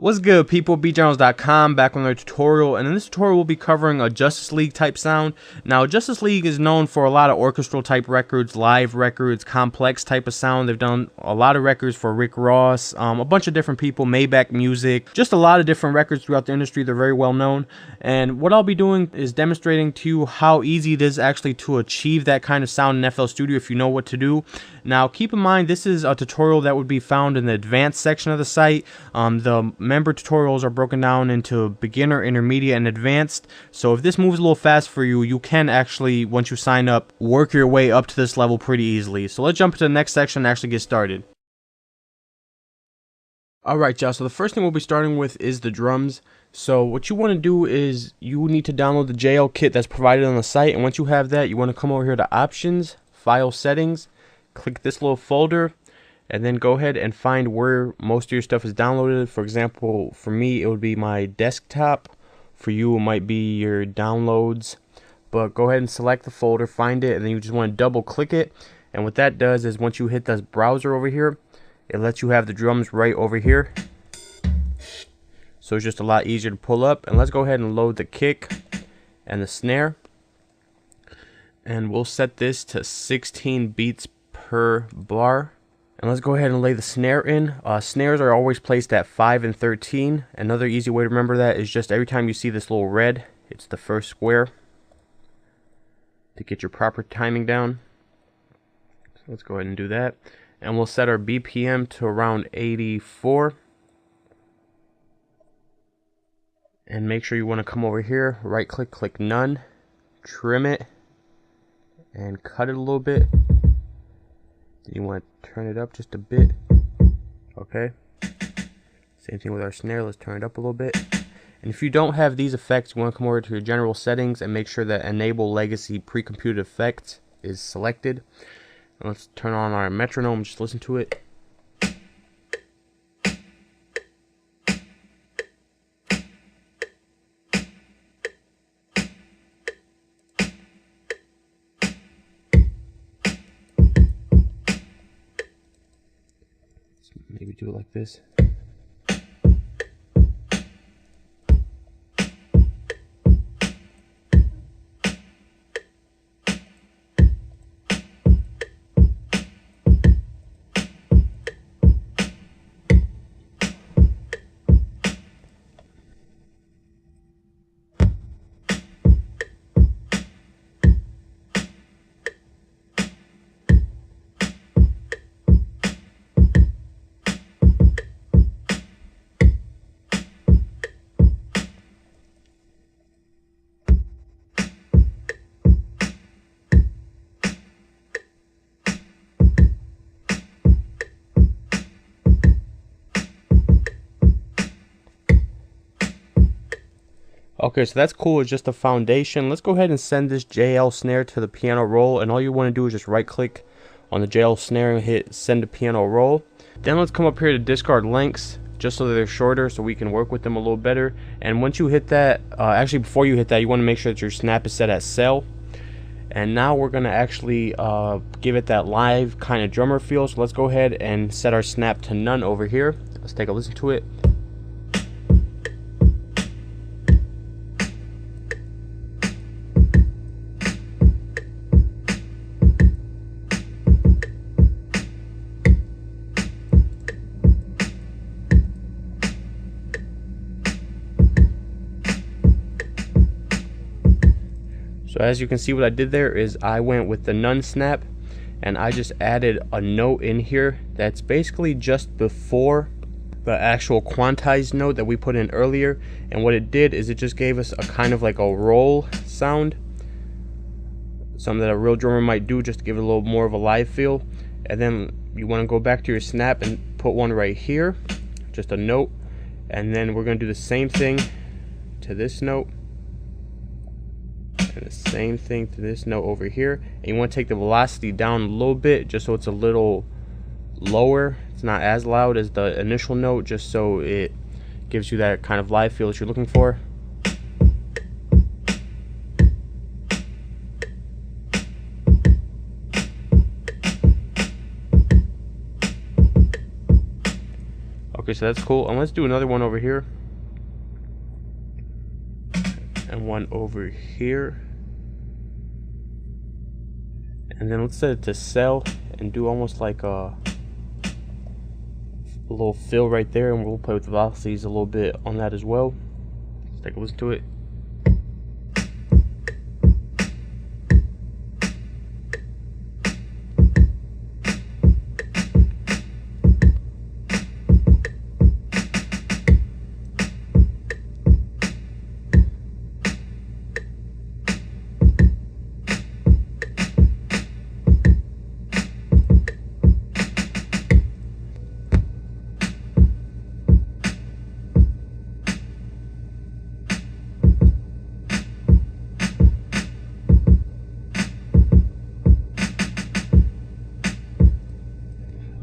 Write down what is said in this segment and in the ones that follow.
What's good, people? BeatGenerals.com back with another tutorial, and in this tutorial we'll be covering a Justice League type sound. Now, Justice League is known for a lot of orchestral type records, live records, complex type of sound. They've done a lot of records for Rick Ross, a bunch of different people, Maybach Music, just a lot of different records throughout the industry. They're very well known, and what I'll be doing is demonstrating to you how easy it is actually to achieve that kind of sound in FL Studio if you know what to do. Now, keep in mind this is a tutorial that would be found in the advanced section of the site. The member tutorials are broken down into beginner, intermediate, and advanced. So if this moves a little fast for you, you can actually, once you sign up, work your way up to this level pretty easily. So let's jump to the next section and actually get started. Alright, y'all, so the first thing we'll be starting with is the drums. So what you want to do is you need to download the JL kit that's provided on the site, and once you have that, you want to come over here to Options, File Settings, click this little folder, and then go ahead and find where most of your stuff is downloaded. For example, for me it would be my desktop. For you it might be your downloads. But go ahead and select the folder, find it, and then you just want to double click it. And what that does is once you hit this browser over here, it lets you have the drums right over here. So it's just a lot easier to pull up. And let's go ahead and load the kick and the snare. And we'll set this to 16 beats per bar. And let's go ahead and lay the snare in. Snares are always placed at 5 and 13. Another easy way to remember that is just every time you see this little red, it's the first square to get your proper timing down. So let's go ahead and do that. And we'll set our BPM to around 84. And make sure you want to come over here, right click, click none, trim it, and cut it a little bit. You want to turn it up just a bit. Okay. Same thing with our snare. Let's turn it up a little bit. And if you don't have these effects, you want to come over to your general settings and make sure that Enable Legacy Pre-Computed Effects is selected. And let's turn on our metronome. Just listen to it. Maybe do it like this. Okay, so that's cool. It's just a foundation. Let's go ahead and send this JL snare to the piano roll, and all you want to do is just right click on the JL snare and hit send to piano roll. Then let's come up here to discard lengths just so that they're shorter so we can work with them a little better. And once you hit that, actually before you hit that, you want to make sure that your snap is set at cell. And now we're going to actually give it that live kind of drummer feel. So let's go ahead and set our snap to none over here. Let's take a listen to it. So as you can see, what I did there is I went with the none snap and I just added a note in here that's basically just before the actual quantized note that we put in earlier. And what it did is it just gave us a kind of like a roll sound, something that a real drummer might do just to give it a little more of a live feel. And then you want to go back to your snap and put one right here, just a note. And then we're going to do the same thing to this note. And the same thing to this note over here. And you want to take the velocity down a little bit just so it's a little lower. It's not as loud as the initial note, just so it gives you that kind of live feel that you're looking for. Okay, so that's cool. And let's do another one over here. And one over here. And then let's set it to cell and do almost like a little fill right there, and we'll play with the velocities a little bit on that as well. Let's take a listen to it.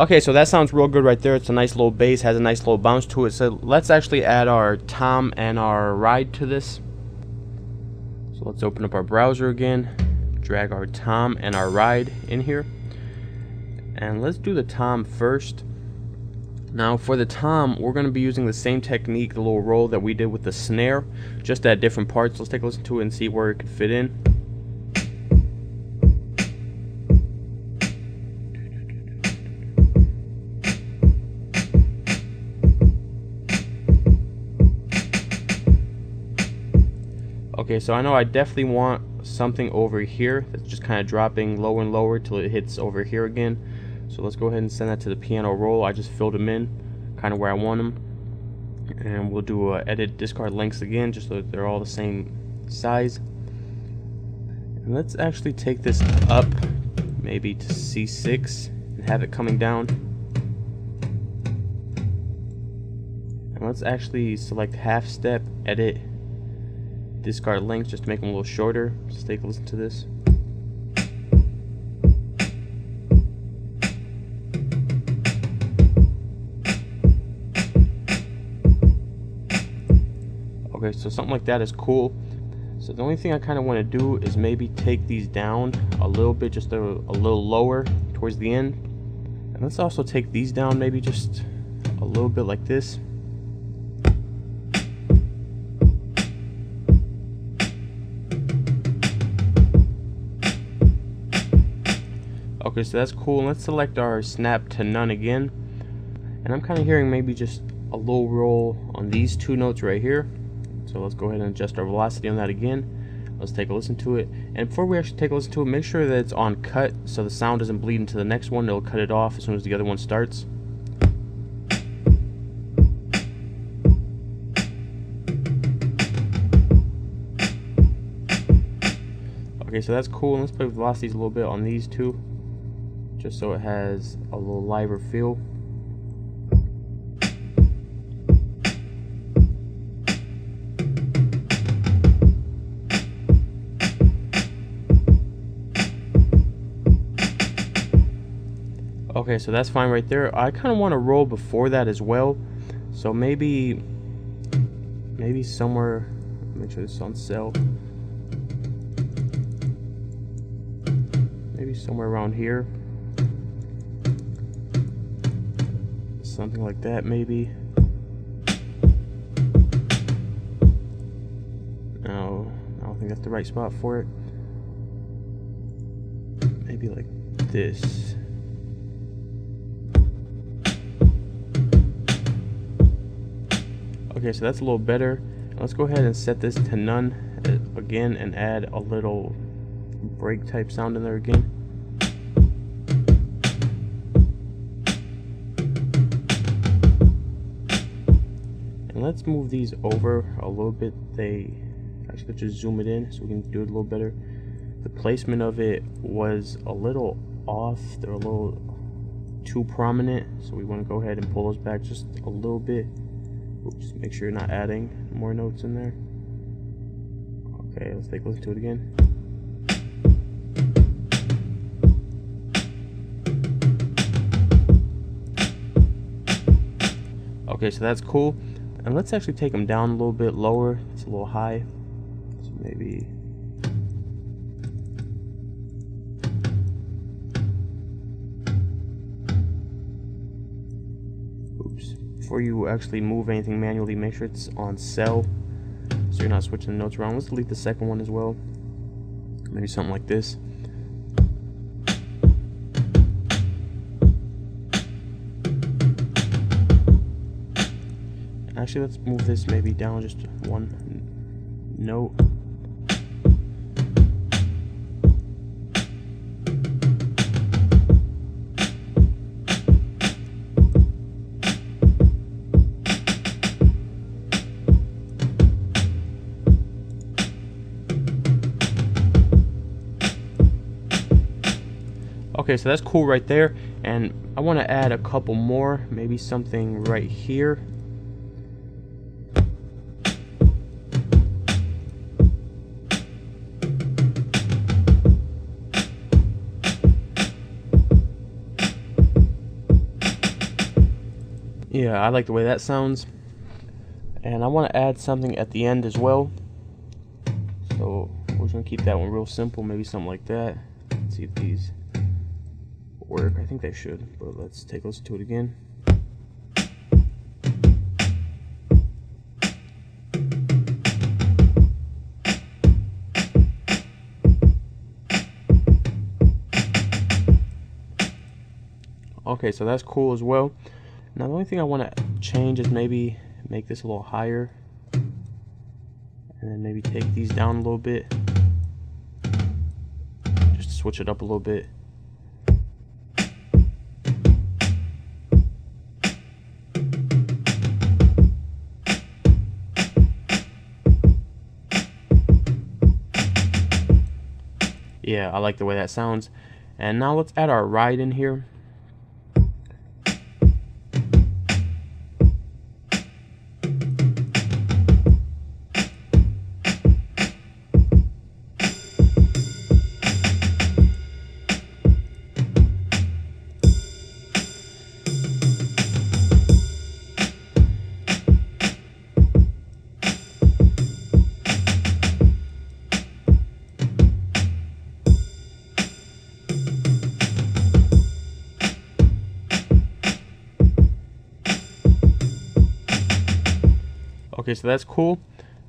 Okay, so that sounds real good right there. It's a nice little bass, has a nice little bounce to it. So let's actually add our tom and our ride to this. So let's open up our browser again, drag our tom and our ride in here. And let's do the tom first. Now for the tom, we're going to be using the same technique, the little roll that we did with the snare, just at different parts. Let's take a listen to it and see where it could fit in. Okay, so I know I definitely want something over here that's just kind of dropping lower and lower till it hits over here again. So let's go ahead and send that to the piano roll. I just filled them in kind of where I want them. And we'll do edit discard lengths again, just so that they're all the same size. And let's actually take this up maybe to C6 and have it coming down. And let's actually select half step, edit, discard length, just to make them a little shorter. Let's take a listen to this. Okay, so something like that is cool. So the only thing I kind of want to do is maybe take these down a little bit, just a little lower towards the end. And let's also take these down maybe just a little bit like this. Okay, so that's cool. Let's select our snap to none again. And I'm kind of hearing maybe just a low roll on these two notes right here. So let's go ahead and adjust our velocity on that again. Let's take a listen to it. And before we actually take a listen to it, make sure that it's on cut so the sound doesn't bleed into the next one. It'll cut it off as soon as the other one starts. Okay, so that's cool. Let's play with velocities a little bit on these two, just so it has a little liver feel. Okay, so that's fine right there. I kind of want to roll before that as well. So maybe somewhere, make sure this is on cell. Maybe somewhere around here. Something like that, maybe. No, I don't think that's the right spot for it. Maybe like this. Okay, so that's a little better. Let's go ahead and set this to none again and add a little break type sound in there again. And let's move these over a little bit. They actually just zoom it in so we can do it a little better. The placement of it was a little off. They're a little too prominent, so we want to go ahead and pull those back just a little bit. Oops, make sure you're not adding more notes in there. Okay, let's take a listen to it again. Okay, so that's cool. And let's actually take them down a little bit lower. It's a little high. So maybe before you actually move anything manually, make sure it's on cell, so you're not switching the notes around. Let's delete the second one as well. Maybe something like this. Actually, let's move this maybe down just one note. Okay, so that's cool right there, and I want to add a couple more, maybe something right here. Yeah, I like the way that sounds, and I want to add something at the end as well, so we're just going to keep that one real simple, maybe something like that. Let's see if these work. I think they should, but let's take a listen to it again. Okay, so that's cool as well. Now the only thing I want to change is maybe make this a little higher, and then maybe take these down a little bit, just to switch it up a little bit. Yeah, I like the way that sounds. And now let's add our ride in here. Okay, so that's cool.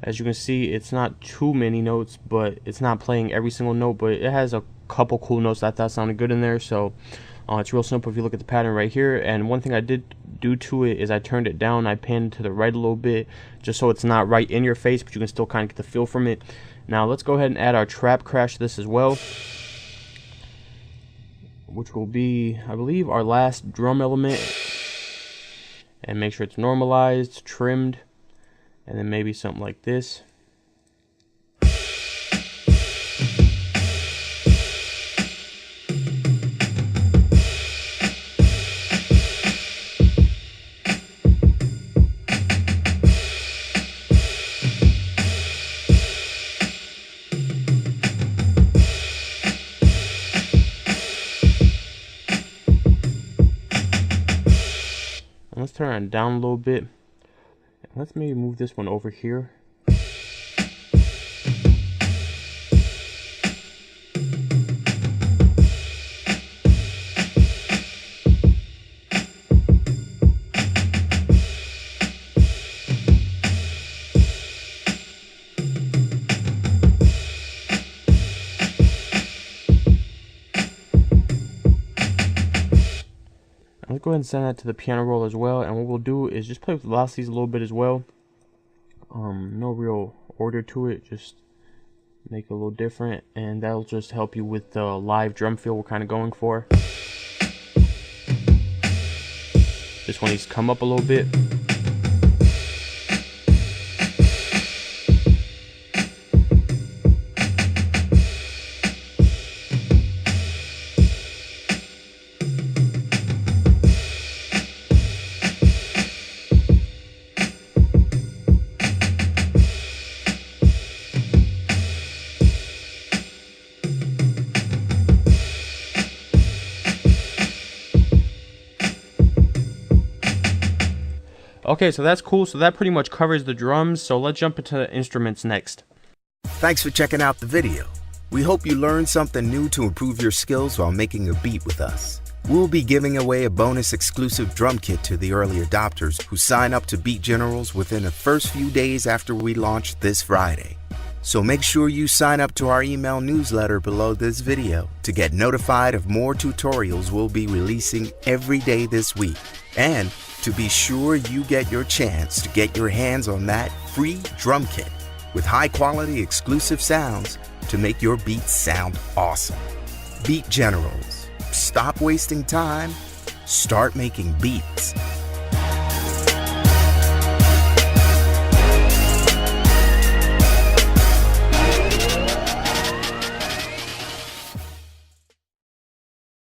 As you can see, it's not too many notes, but it's not playing every single note, but it has a couple cool notes that I thought sounded good in there. So it's real simple if you look at the pattern right here. And one thing I did do to it is I turned it down, I panned to the right a little bit, just so it's not right in your face, but you can still kind of get the feel from it. Now let's go ahead and add our trap crash to this as well, which will be, I believe, our last drum element. And make sure it's normalized, trimmed, and then maybe something like this. And let's turn it down a little bit. Let's maybe move this one over here. Let's go ahead and send that to the piano roll as well, and what we'll do is just play with velocities a little bit as well. No real order to it, just make it a little different, and that'll just help you with the live drum feel we're kind of going for. This one needs to come up a little bit. Okay, so that's cool. So that pretty much covers the drums. So let's jump into the instruments next. Thanks for checking out the video. We hope you learned something new to improve your skills while making a beat with us. We'll be giving away a bonus exclusive drum kit to the early adopters who sign up to BeatGenerals within the first few days after we launch this Friday. So make sure you sign up to our email newsletter below this video to get notified of more tutorials we'll be releasing every day this week. And to be sure you get your chance to get your hands on that free drum kit with high-quality exclusive sounds to make your beats sound awesome. BeatGenerals. Stop wasting time. Start making beats.